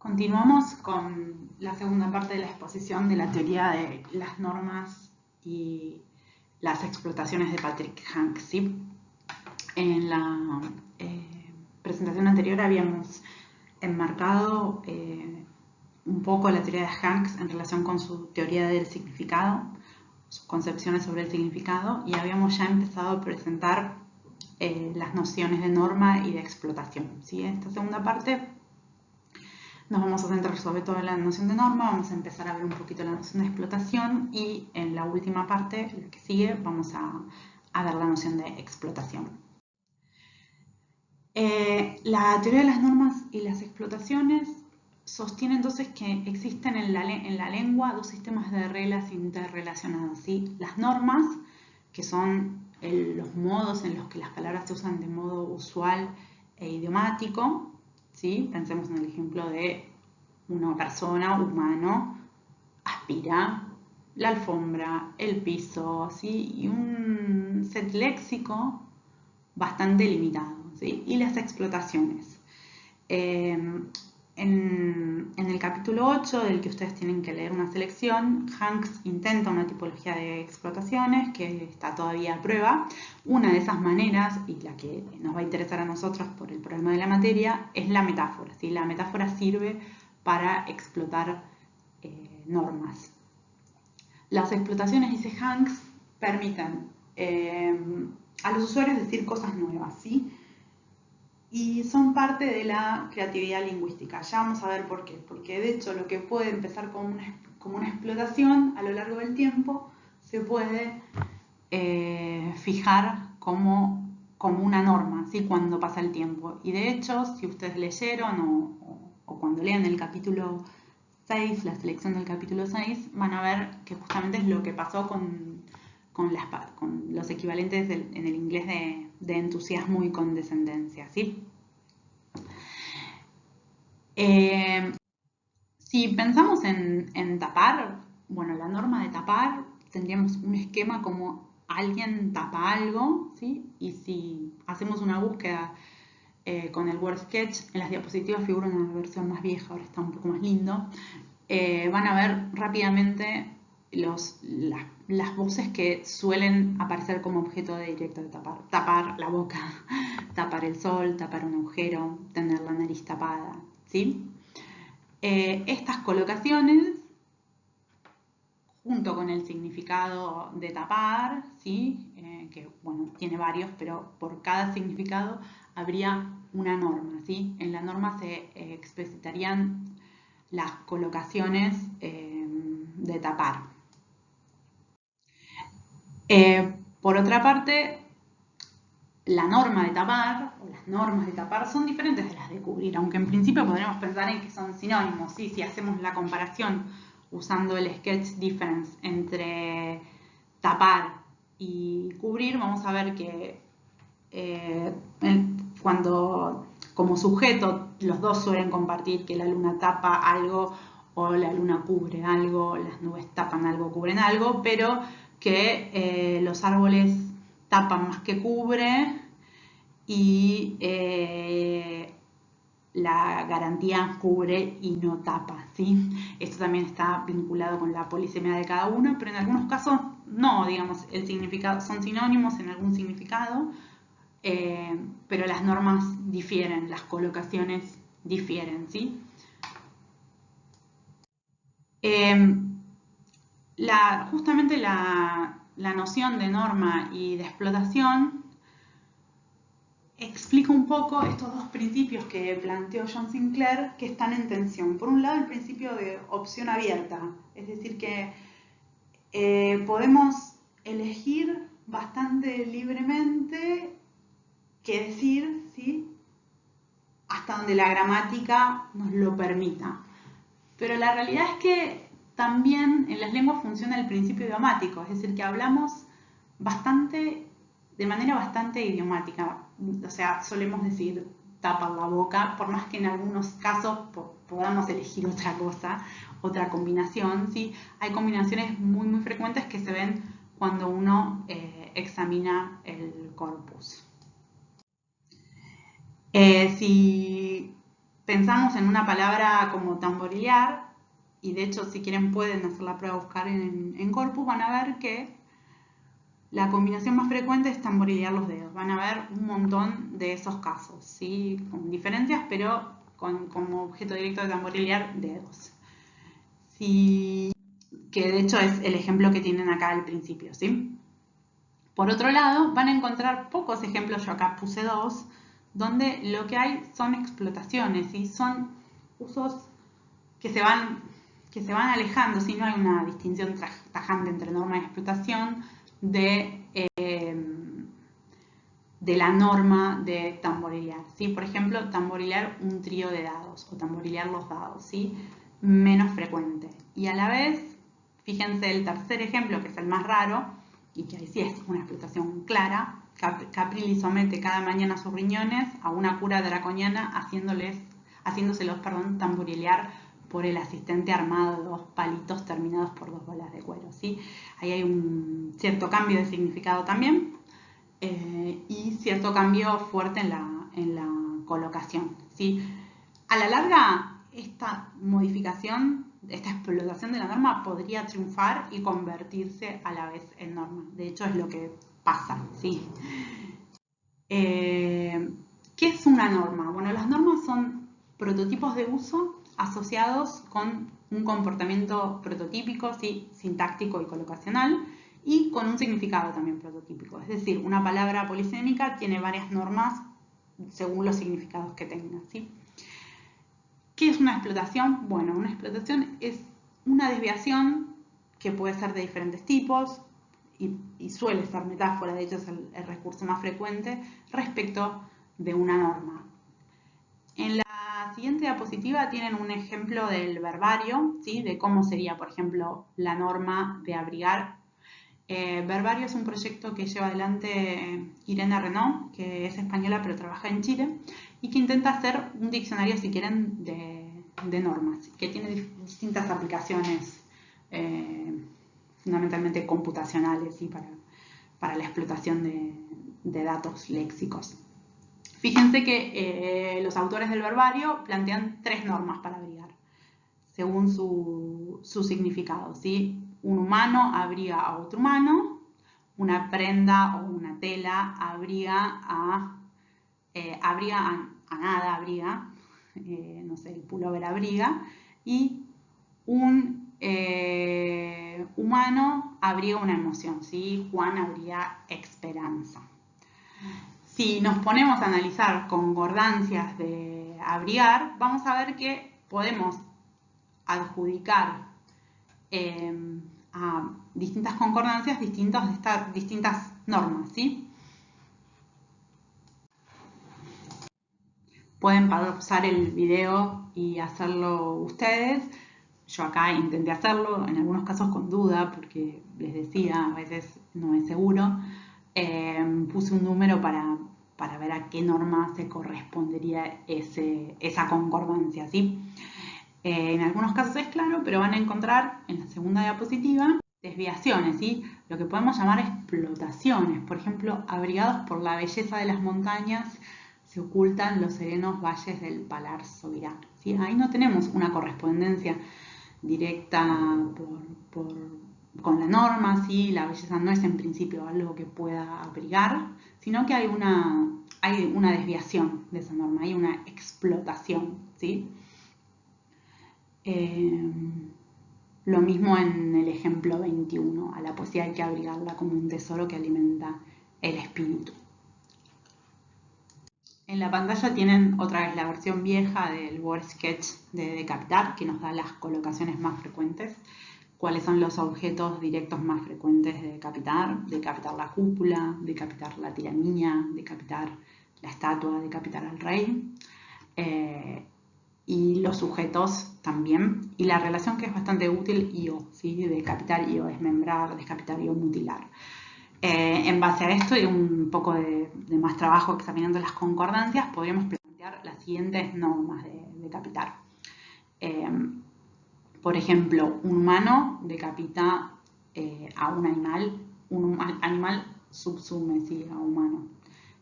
Continuamos con la segunda parte de la exposición de la teoría de las normas y las explotaciones de Patrick Hanks. ¿Sí? En la presentación anterior habíamos enmarcado un poco la teoría de Hanks en relación con su teoría del significado, sus concepciones sobre el significado, y habíamos ya empezado a presentar las nociones de norma y de explotación. ¿Sí? En esta segunda parte nos vamos a centrar sobre todo en la noción de norma, vamos a empezar a ver un poquito la noción de explotación y en la última parte, la que sigue, vamos a ver la noción de explotación. La teoría de las normas y las explotaciones sostiene entonces que existen en la lengua dos sistemas de reglas interrelacionadas. ¿Sí? Las normas, que son los modos en los que las palabras se usan de modo usual e idiomático. ¿Sí? Pensemos en el ejemplo de una persona, humano, aspira, la alfombra, el piso, ¿sí? Y un set léxico bastante limitado. ¿Sí? Y las explotaciones. En el capítulo 8, del que ustedes tienen que leer una selección, Hanks intenta una tipología de explotaciones que está todavía a prueba. Una de esas maneras, y la que nos va a interesar a nosotros por el problema de la materia, es la metáfora. ¿Sí? La metáfora sirve para explotar normas. Las explotaciones, dice Hanks, permiten a los usuarios decir cosas nuevas, ¿sí? Y son parte de la creatividad lingüística. Ya vamos a ver por qué. Porque de hecho lo que puede empezar como una explotación a lo largo del tiempo se puede fijar como una norma, ¿sí? Cuando pasa el tiempo. Y de hecho, si ustedes leyeron o cuando lean el capítulo 6, la selección del capítulo 6, van a ver que justamente es lo que pasó con los equivalentes en el inglés de entusiasmo y condescendencia. ¿Sí? Si pensamos en tapar, bueno, la norma de tapar, tendríamos un esquema como alguien tapa algo, ¿sí? Y si hacemos una búsqueda con el Word Sketch, en las diapositivas figura una versión más vieja, ahora está un poco más lindo, van a ver rápidamente las voces que suelen aparecer como objeto de directo de tapar. Tapar la boca, tapar el sol, tapar un agujero, tener la nariz tapada, ¿sí? Estas colocaciones, junto con el significado de tapar, ¿sí? Que bueno, tiene varios, pero por cada significado habría una norma, ¿sí? En la norma se explicitarían las colocaciones de tapar. Por otra parte, la norma de tapar, o las normas de tapar, son diferentes de las de cubrir, aunque en principio podríamos pensar en que son sinónimos, ¿sí? Si hacemos la comparación usando el sketch difference entre tapar y cubrir, vamos a ver que cuando como sujeto los dos suelen compartir que la luna tapa algo o la luna cubre algo, las nubes tapan algo, cubren algo, pero que los árboles tapan más que cubre y la garantía cubre y no tapa, ¿sí? Esto también está vinculado con la polisemia de cada uno, pero en algunos casos no, digamos, el significado son sinónimos en algún significado, pero las normas difieren, las colocaciones difieren, ¿sí? Justamente la noción de norma y de explotación explica un poco estos dos principios que planteó John Sinclair que están en tensión. Por un lado, el principio de opción abierta, es decir, que podemos elegir bastante libremente qué decir, ¿sí? Hasta donde la gramática nos lo permita. Pero la realidad es que también en las lenguas funciona el principio idiomático, es decir, que hablamos de manera bastante idiomática. O sea, solemos decir tapar la boca, por más que en algunos casos podamos elegir otra cosa, otra combinación, ¿sí? Hay combinaciones muy, muy frecuentes que se ven cuando uno examina el corpus. Si pensamos en una palabra como tamborilear, y de hecho si quieren pueden hacer la prueba, buscar en Corpus, van a ver que la combinación más frecuente es tamborilear los dedos. Van a ver un montón de esos casos, ¿sí? Con diferencias, pero como objeto directo de tamborilear dedos. Sí, que de hecho es el ejemplo que tienen acá al principio, ¿sí? Por otro lado, van a encontrar pocos ejemplos, yo acá puse 2, donde lo que hay son explotaciones, ¿sí? Son usos que se van alejando, ¿sí? No hay una distinción tajante entre norma y explotación de la norma de tamborilear, ¿sí? Por ejemplo, tamborilear un trío de dados o tamborilear los dados, ¿sí? Menos frecuente. Y a la vez, fíjense el tercer ejemplo, que es el más raro, y que ahí sí es una explotación clara. Caprilli somete cada mañana sus riñones a una cura draconiana haciéndoselos tamborilear por el asistente armado de 2 palitos terminados por 2 bolas de cuero, ¿sí? Ahí hay un cierto cambio de significado también. Y cierto cambio fuerte en la colocación, ¿sí? A la larga, esta modificación, esta explotación de la norma podría triunfar y convertirse a la vez en norma. De hecho, es lo que pasa, ¿sí? ¿Qué es una norma? Bueno, las normas son prototipos de uso asociados con un comportamiento prototípico, ¿sí? Sintáctico y colocacional, y con un significado también prototípico. Es decir, una palabra polisémica tiene varias normas según los significados que tenga, ¿sí? ¿Qué es una explotación? Bueno, una explotación es una desviación que puede ser de diferentes tipos y suele ser metáfora, de hecho es el recurso más frecuente respecto de una norma. En la siguiente diapositiva tienen un ejemplo del verbario, ¿sí? De cómo sería, por ejemplo, la norma de abrigar. Verbario es un proyecto que lleva adelante Irene Renaud, que es española pero trabaja en Chile, y que intenta hacer un diccionario, si quieren, de normas, que tiene distintas aplicaciones, fundamentalmente computacionales, y para la explotación de datos léxicos. Fíjense que los autores del verbario plantean 3 normas para abrigar, según su significado, ¿sí? Un humano abriga a otro humano, una prenda o una tela abriga a nada, abriga, no sé, el pullover abriga, y un humano abriga una emoción, ¿sí? Juan abriga esperanza. Si nos ponemos a analizar concordancias de abrigar, vamos a ver que podemos adjudicar a distintas concordancias distintas normas, ¿sí? Pueden pausar el video y hacerlo ustedes. Yo acá intenté hacerlo, en algunos casos con duda, porque les decía, a veces no es seguro. Puse un número para ver a qué norma se correspondería esa concordancia, ¿sí? En algunos casos es claro, pero van a encontrar en la segunda diapositiva desviaciones, ¿sí? Lo que podemos llamar explotaciones. Por ejemplo, abrigados por la belleza de las montañas, se ocultan los serenos valles del Palar Soberano, ¿sí? Ahí no tenemos una correspondencia directa con la norma, ¿sí? La belleza no es en principio algo que pueda abrigar, sino que hay una desviación de esa norma, hay una explotación, ¿sí? Lo mismo en el ejemplo 21, a la poesía hay que abrigarla como un tesoro que alimenta el espíritu. En la pantalla tienen otra vez la versión vieja del Word Sketch de decapitar, que nos da las colocaciones más frecuentes, cuáles son los objetos directos más frecuentes de decapitar la cúpula, decapitar la tiranía, decapitar la estatua, decapitar al rey, y los sujetos también, y la relación que es bastante útil, IO, ¿sí? Decapitar, IO, desmembrar, decapitar, IO, mutilar. En base a esto y un poco de más trabajo examinando las concordancias, podríamos plantear las siguientes normas de decapitar. Por ejemplo, un humano decapita a un animal subsume, ¿sí? A humano.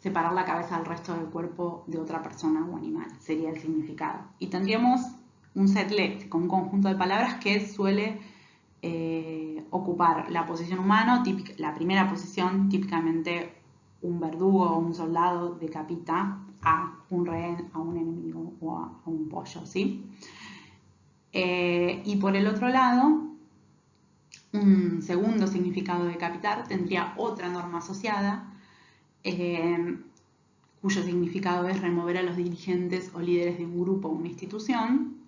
separar la cabeza del resto del cuerpo de otra persona o animal, sería el significado. Y tendríamos un set léxico, un conjunto de palabras que suele ocupar la posición humano, la primera posición, típicamente un verdugo o un soldado decapita a un rehén, a un enemigo o a un pollo, ¿sí? Y por el otro lado, un segundo significado de decapitar tendría otra norma asociada, cuyo significado es remover a los dirigentes o líderes de un grupo o una institución,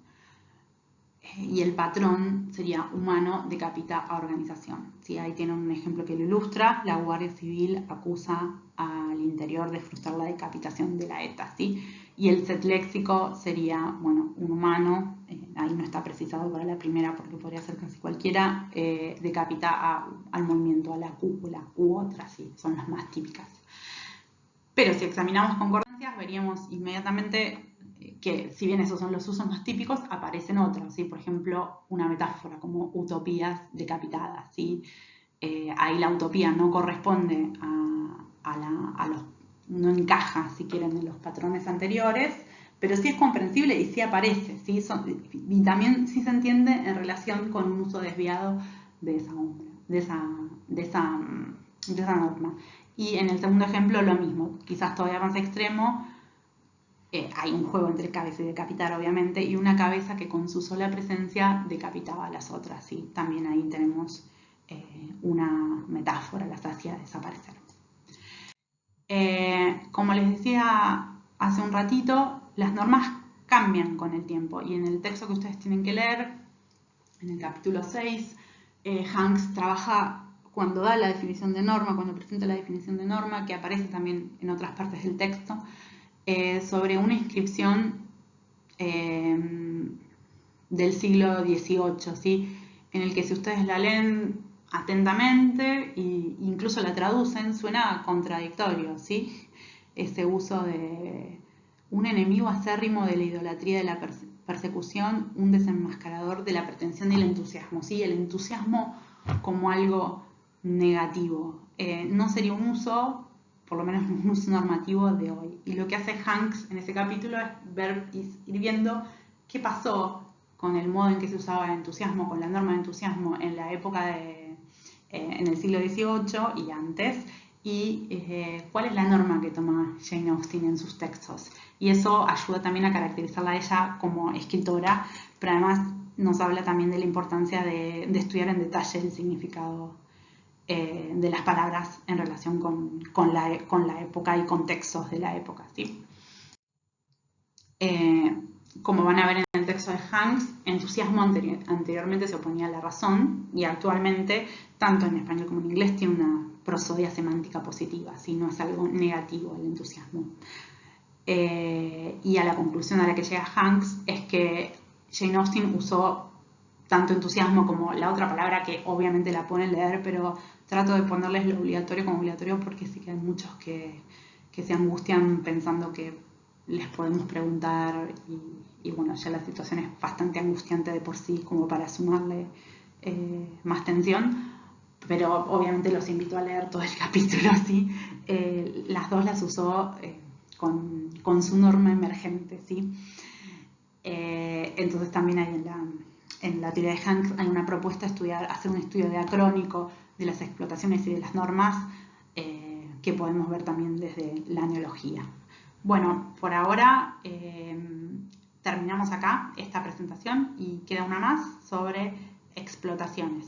y el patrón sería humano decapita a organización. ¿Sí? Ahí tiene un ejemplo que lo ilustra. La Guardia Civil acusa al interior de frustrar la decapitación de la ETA. ¿Sí? Y el set léxico sería, bueno, un humano, ahí no está precisado para la primera porque podría ser casi cualquiera, decapita al movimiento, a la cúpula u otras, ¿sí? Son las más típicas. Pero si examinamos concordancias, veríamos inmediatamente que, si bien esos son los usos más típicos, aparecen otros, ¿sí? Por ejemplo, una metáfora como utopías decapitadas, ¿sí? Ahí la utopía no corresponde no encaja, si quieren, en los patrones anteriores, pero sí es comprensible y sí aparece, ¿sí? Y también sí se entiende en relación con un uso desviado de esa norma. Y en el segundo ejemplo lo mismo, quizás todavía más extremo, hay un juego entre cabeza y decapitar, obviamente, y una cabeza que con su sola presencia decapitaba a las otras. ¿Sí? También ahí tenemos una metáfora, las hacía desaparecer. Como les decía hace un ratito, las normas cambian con el tiempo, y en el texto que ustedes tienen que leer, en el capítulo 6, Hanks trabaja cuando da la definición de norma, cuando presenta la definición de norma, que aparece también en otras partes del texto, sobre una inscripción del siglo XVIII, ¿sí? En el que, si ustedes la leen atentamente e incluso la traducen, suena contradictorio, ¿sí? Ese uso de un enemigo acérrimo de la idolatría, de la persecución, un desenmascarador de la pretensión y el entusiasmo, ¿sí? El entusiasmo como algo negativo. No sería un uso, por lo menos un uso normativo de hoy. Y lo que hace Hanks en ese capítulo es ir viendo qué pasó con el modo en que se usaba el entusiasmo, con la norma de entusiasmo en la época en el siglo XVIII y antes, y cuál es la norma que toma Jane Austen en sus textos. Y eso ayuda también a caracterizarla a ella como escritora, pero además nos habla también de la importancia de estudiar en detalle el significado de las palabras en relación con la época y contextos de la época, ¿sí? Como van a ver en el texto de Hanks, entusiasmo anteriormente se oponía a la razón, y actualmente, tanto en español como en inglés, tiene una prosodia semántica positiva, ¿sí? No es algo negativo el entusiasmo. Y a la conclusión a la que llega Hanks es que Jane Austen usó tanto entusiasmo como la otra palabra, que obviamente la pueden leer, pero trato de ponerles lo obligatorio como obligatorio porque sí que hay muchos que se angustian pensando que les podemos preguntar, y bueno, ya la situación es bastante angustiante de por sí como para sumarle más tensión, pero obviamente los invito a leer todo el capítulo, ¿sí? Las dos las usó con su norma emergente, ¿sí? Entonces también hay en la teoría de Hanks hay una propuesta de hacer un estudio diacrónico de las explotaciones y de las normas, que podemos ver también desde la neología. Bueno, por ahora terminamos acá esta presentación y queda una más sobre explotaciones.